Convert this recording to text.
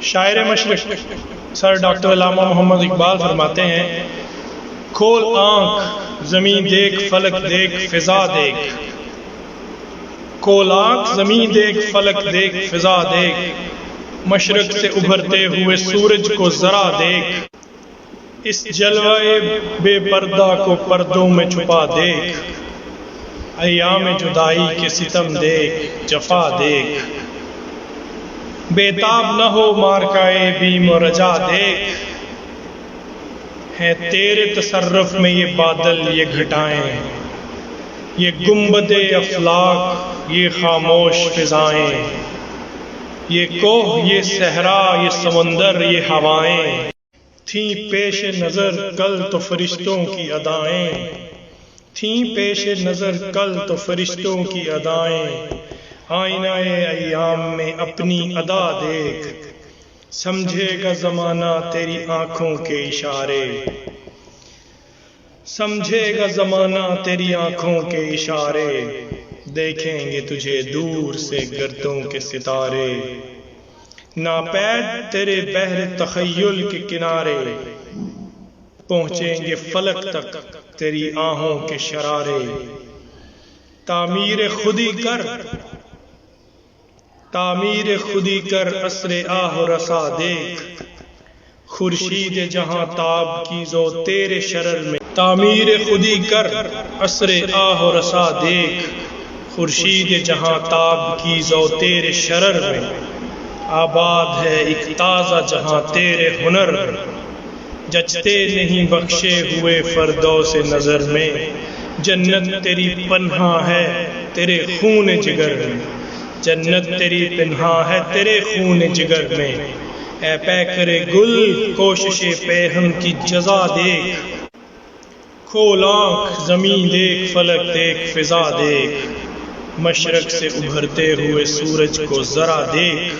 شاعر مشرق sir doctor علامہ محمد اقبال فرماتے ہیں، کھول آنکھ زمین دیکھ، فلک دیکھ، فضا دیکھ۔ کھول آنکھ زمین دیکھ، فلک دیکھ، فضا دیکھ، مشرق سے ابھرتے ہوئے سورج کو ذرا دیکھ، اس جلوہ بے پردہ کو پردوں میں چھپا دیکھ، ایام جدائی کے ستم دیکھ، جفا دیکھ، بےتاب نہ ہو مارکائے بیم و رجا دیکھ، ہیں تیرے تصرف میں یہ بادل، یہ گھٹائیں، یہ گنبد افلاک، یہ خاموش فضائیں، یہ کوہ، یہ صحرا، یہ سمندر، یہ ہوائیں، تھیں پیش نظر کل تو فرشتوں کی ادائیں، تھیں پیش نظر کل تو فرشتوں کی ادائیں، آئینہ ایام میں اپنی ادا دیکھ، سمجھے گا زمانہ تیری آنکھوں کے اشارے، سمجھے گا زمانہ تیری آنکھوں کے اشارے، دیکھیں گے تجھے دور سے گردوں کے ستارے، ناپید تیرے بحر تخیل کے کنارے، پہنچیں گے فلک تک تیری آہوں کے شرارے، تعمیر خودی کر، تعمیر خودی کر، عصر آہ و رسا دیکھ، خورشید جہاں تاب کی زو تیرے شرر میں، تعمیر خودی کر، عصر آہ و رسا دیکھ، خورشید جہاں تاب کی زو تیرے شرر میں، آباد ہے ایک تازہ جہاں تیرے ہنر، جچتے نہیں بخشے ہوئے فردوس نظر میں، جنت تیری پنہاں ہے تیرے خون جگر میں، جنت تیری پنہاں ہے تیرے خون جگر میں، اے پیکر گل کوشش پیہم کی جزا دیکھ، کھول آنکھ زمین دیکھ، فلک دیکھ، فضا دیکھ، مشرق سے ابھرتے ہوئے سورج کو ذرا دیکھ،